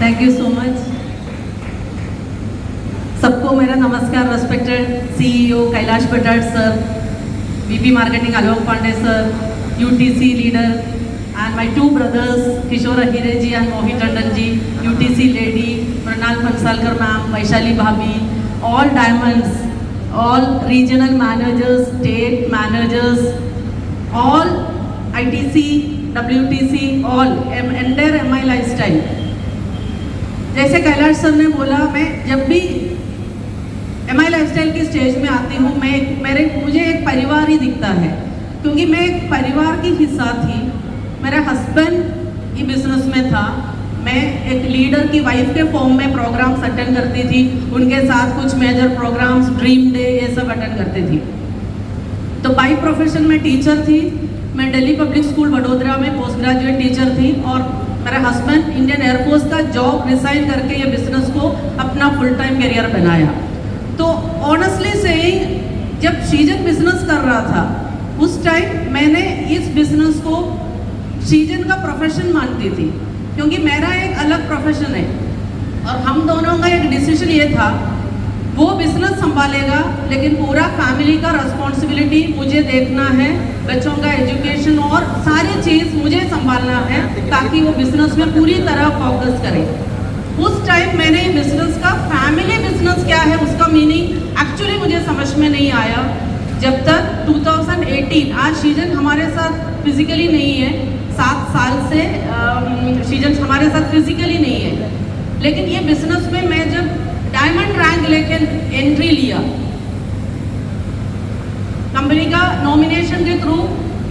Thank you so much. सबको मेरा नमस्कार। Respected CEO Kailash Bajaj sir, VP marketing Alok Pandey sir, UTC leader, and my two brothers Kishore Ahire ji and Mohit Tandon ji, UTC lady Mrinal Pansalkar ma'am, Vaishali bhabhi, all diamonds, all regional managers, state managers, all ITC, WTC, all entire MI lifestyle। जैसे Kailash sir ने बोला, मैं जब भी MI lifestyle की stage में आती हूँ मुझे एक परिवार ही दिखता है, क्योंकि मैं एक परिवार की हिस्सा थी। मेरा हस्बैंड ही बिजनेस में था, मैं एक लीडर की वाइफ के फॉर्म में प्रोग्राम्स अटेंड करती थी, उनके साथ कुछ मेजर प्रोग्राम्स, ड्रीम डे, ये सब अटेंड करती थी। तो बाई प्रोफेशन में टीचर थी। मैं दिल्ली पब्लिक स्कूल वडोदरा में पोस्ट ग्रेजुएट टीचर थी, और मेरा हस्बैंड इंडियन एयरफोर्स का जॉब रिसाइन करके ये बिजनेस को अपना फुल टाइम करियर बनाया। तो ऑनेस्टली सेइंग, जब शीजन बिजनेस कर रहा था उस टाइम मैंने इस बिजनेस को शीजन का प्रोफेशन मानती थी, क्योंकि मेरा एक अलग प्रोफेशन है और हम दोनों का एक डिसीजन ये था, वो बिजनेस संभालेगा लेकिन पूरा फैमिली का रिस्पॉन्सिबिलिटी मुझे देखना है, बच्चों का एजुकेशन और सारी चीज़ मुझे संभालना है, ताकि वो बिजनेस में पूरी तरह फोकस करे। उस टाइम मैंने बिजनेस का फैमिली बिजनेस क्या है उसका मीनिंग एक्चुअली मुझे समझ में नहीं आया, जब तक 2018, आज शीजन हमारे साथ फिजिकली नहीं है, 7 साल से शीजन हमारे साथ फिजिकली नहीं है, लेकिन ये बिजनेस में मैं जब डायमंड रैंक लेके एंट्री लिया, कंपनी का नॉमिनेशन के थ्रू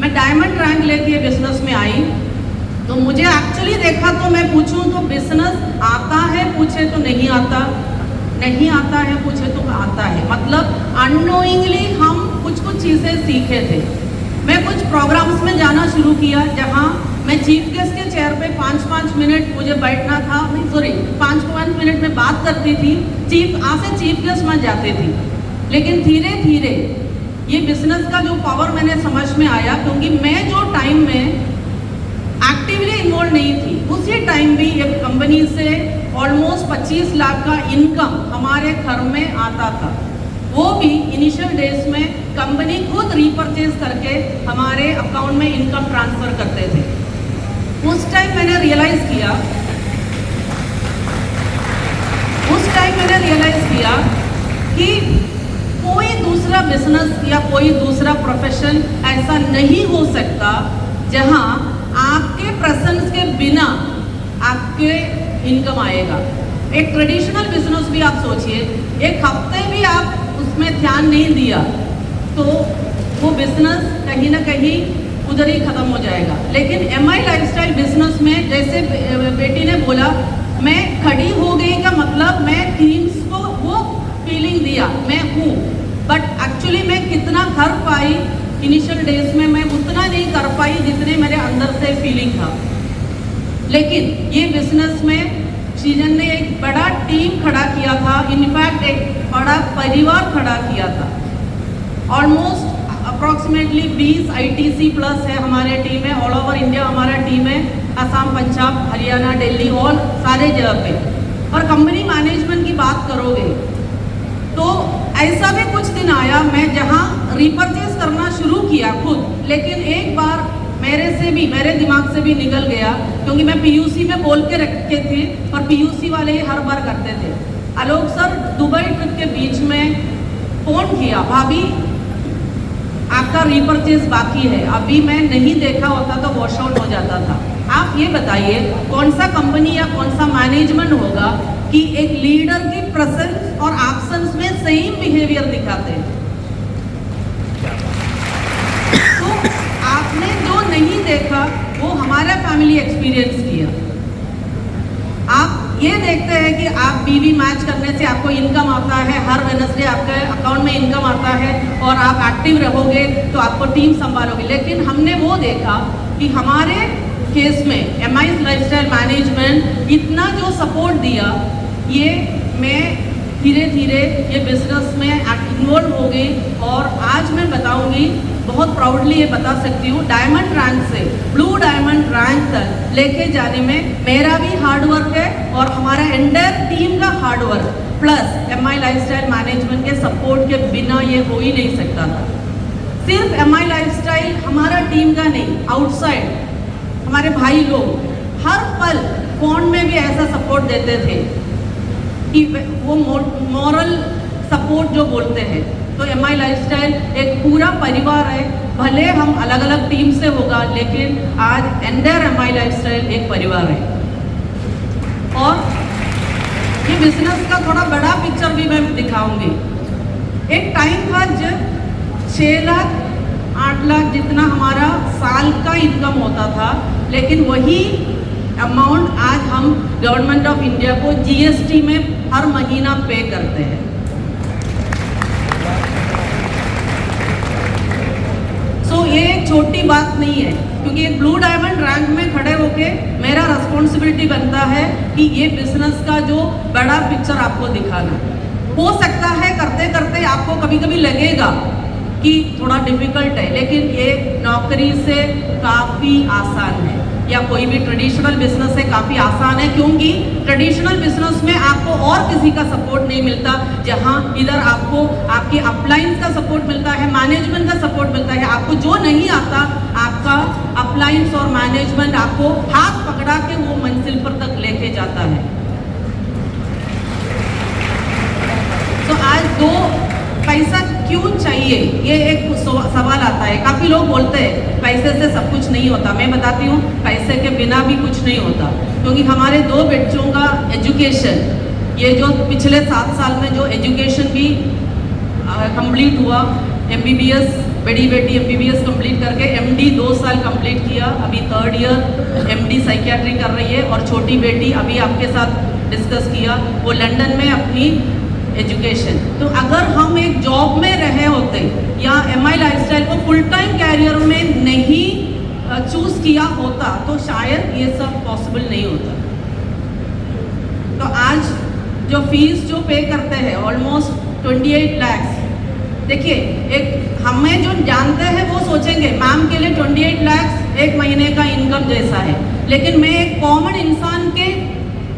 मैं डायमंड रैंक लेके बिजनेस में आई, तो मुझे एक्चुअली देखा तो मैं पूछूं तो बिजनेस आता है, पूछे तो नहीं आता, नहीं आता है पूछे तो आता है, मतलब अननोइंगली हम कुछ चीज़ें सीखे थे। मैं कुछ प्रोग्राम्स में जाना शुरू किया जहां मैं चीफ गेस्ट के चेयर पे 5-5 मिनट मुझे बैठना था, नहीं सॉरी 5-5 मिनट में बात करती थी, चीफ गेस्ट में जाती थी। लेकिन धीरे धीरे ये बिजनेस का जो पावर मैंने समझ में आया, क्योंकि मैं जो टाइम में एक्टिवली इन्वॉल्व नहीं थी, उसी टाइम भी एक कंपनी से ऑलमोस्ट 25 लाख का इनकम हमारे घर में आता था, वो भी इनिशियल डेज में कंपनी खुद रीपरचेज करके हमारे अकाउंट में इनकम ट्रांसफर करते थे। उस टाइम मैंने रियलाइज किया कि कोई दूसरा बिजनेस या कोई दूसरा प्रोफेशन ऐसा नहीं हो सकता जहां आपके प्रेजेंस के बिना आपके इनकम आएगा। एक ट्रेडिशनल बिजनेस भी आप सोचिए, एक हफ्ते भी आप उसमें ध्यान नहीं दिया तो वो बिजनेस कहीं ना कहीं उधर ही ख़त्म हो जाएगा। लेकिन MI लाइफस्टाइल बिजनेस में, जैसे बेटी ने बोला, मैं खड़ी हो गई का मतलब मैं टीम्स को वो फीलिंग दिया मैं हूँ, बट एक्चुअली मैं कितना कर पाई इनिशियल डेज में, मैं उतना नहीं कर पाई जितने मेरे अंदर से फीलिंग था। लेकिन ये बिजनेस में शीजन ने एक बड़ा टीम खड़ा किया था, इनफैक्ट एक बड़ा परिवार खड़ा किया था। ऑलमोस्ट अप्रॉक्सीमेटली 20 ITC प्लस है हमारे टीम में, ऑल ओवर इंडिया हमारा टीम है, असम, पंजाब, हरियाणा, दिल्ली, ऑल सारे जगह पे। और कंपनी मैनेजमेंट की बात करोगे तो ऐसा भी कुछ दिन आया मैं जहां रिपर्चेज करना शुरू किया खुद, लेकिन एक बार मेरे दिमाग से भी निकल गया, क्योंकि मैं PUC में बोल के रखे थे और PUC वाले ही हर बार करते थे। आलोक सर दुबई ट्रिप के बीच में फोन किया, भाभी आपका रिपर्चेज बाकी है, अभी मैं नहीं देखा होता तो वॉश आउट हो जाता था। आप ये बताइए कौन सा कंपनी या कौन सा मैनेजमेंट होगा कि एक लीडर की प्रेजेंस और एब्सेंस में सेम बिहेवियर दिखाते हैं। तो आपने जो नहीं देखा वो हमारा फैमिली एक्सपीरियंस किया। आप ये देखते हैं कि आप BV मैच करने से आपको इनकम आता है, हर वेडनेसडे आपके अकाउंट में इनकम आता है और आप एक्टिव रहोगे तो आपको टीम संभालोगे। लेकिन हमने वो देखा कि हमारे केस में MI लाइफस्टाइल मैनेजमेंट इतना जो सपोर्ट दिया, ये मैं धीरे धीरे ये बिजनेस में इन्वॉल्व हो गई और आज मैं बताऊंगी, बहुत प्राउडली ये बता सकती हूँ, डायमंड रैंक से ब्लू डायमंड रैंक तक लेके जाने में मेरा भी हार्ड वर्क है और हमारा एंटायर टीम का hard work plus MI lifestyle management के सपोर्ट के बिना ये हो ही नहीं सकता था। सिर्फ MI लाइफस्टाइल हमारा टीम का नहीं, आउटसाइड हमारे भाई लोग हर पल फोन में भी ऐसा सपोर्ट देते थे कि वो मॉरल सपोर्ट जो बोलते हैं। तो MI लाइफस्टाइल एक पूरा परिवार है, भले हम अलग अलग टीम से होगा लेकिन आज एंटायर MI लाइफस्टाइल एक परिवार है। और ये बिजनेस का थोड़ा बड़ा पिक्चर भी मैं दिखाऊंगी। एक टाइम था जब 6 लाख 8 लाख जितना हमारा साल का इनकम होता था, लेकिन वही अमाउंट आज हम गवर्नमेंट ऑफ इंडिया को GST में हर महीना पे करते हैं। ये एक छोटी बात नहीं है, क्योंकि एक ब्लू डायमंड रैंक में खड़े होके मेरा रिस्पॉन्सिबिलिटी बनता है कि ये बिजनेस का जो बड़ा पिक्चर आपको दिखाना। हो सकता है करते करते आपको कभी कभी लगेगा कि थोड़ा डिफिकल्ट है, लेकिन ये नौकरी से काफ़ी आसान है, या कोई भी ट्रेडिशनल बिजनेस से काफ़ी आसान है, क्योंकि ट्रेडिशनल बिजनेस में आपको और किसी का सपोर्ट नहीं मिलता, जहां इधर आपको आपके अपलाइंस का सपोर्ट मिलता है, मैनेजमेंट का सपोर्ट मिलता है। आपको जो नहीं आता, आपका अपलाइंस और मैनेजमेंट आपको हाथ पकड़ा के वो मंजिल पर तक लेके जाता है। तो आज दो पैसा क्यों चाहिए, ये एक सवाल आता है। काफ़ी लोग बोलते हैं पैसे से सब कुछ नहीं होता। मैं बताती हूँ पैसे के बिना भी कुछ नहीं होता, क्योंकि हमारे 2 बच्चों का एजुकेशन, ये जो पिछले 7 साल में जो एजुकेशन भी कंप्लीट हुआ, MBBS बड़ी बेटी MBBS कंप्लीट करके MD 2 साल कंप्लीट किया, अभी 3rd ईयर MD साइकियाट्री कर रही है, और छोटी बेटी अभी आपके साथ डिस्कस किया वो लंदन में अपनी एजुकेशन। तो अगर हम एक जॉब में रहे होते या MI लाइफस्टाइल को फुल टाइम कैरियर में नहीं चूज किया होता तो शायद ये सब पॉसिबल नहीं होता। तो आज जो फीस जो पे करते हैं ऑलमोस्ट 28 लाख, देखिए एक हमें जो जानते हैं वो सोचेंगे मैम के लिए 28 लाख एक महीने का इनकम जैसा है, लेकिन मैं एक कॉमन इंसान के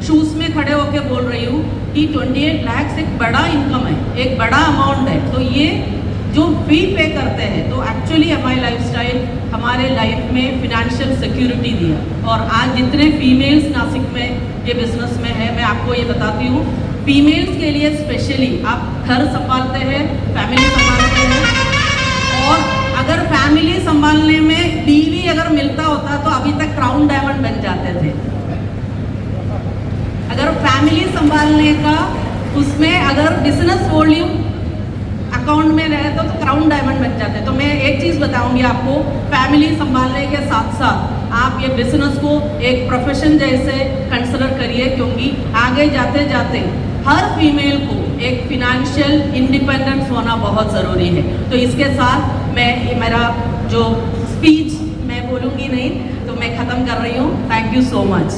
शूज़ में खड़े होकर बोल रही हूँ कि 28 लाख एक बड़ा इनकम है, एक बड़ा अमाउंट है। तो ये जो फी पे करते हैं, तो एक्चुअली MI लाइफस्टाइल हमारे लाइफ में फिनेंशियल सिक्योरिटी दिया। और आज जितने फीमेल्स नासिक में ये बिजनेस में है, मैं आपको ये बताती हूँ, फीमेल्स के लिए स्पेशली आप घर संभालते हैं, फैमिली संभालते हैं, और अगर फैमिली संभालने में बीवी अगर मिलता होता तो अभी तक क्राउन डायमंड बन जाते थे। अगर फैमिली संभालने का उसमें अगर बिजनेस वॉल्यूम अकाउंट में रहे तो क्राउन डायमंड बन जाते। तो मैं एक चीज़ बताऊंगी आपको, फैमिली संभालने के साथ साथ आप ये बिजनेस को एक प्रोफेशन जैसे कंसिडर करिए, क्योंकि आगे जाते जाते हर फीमेल को एक फिनेंशियल इंडिपेंडेंस होना बहुत ज़रूरी है। तो इसके साथ मैं मेरा जो स्पीच मैं बोलूँगी नहीं, तो मैं ख़त्म कर रही हूँ। Thank you so much.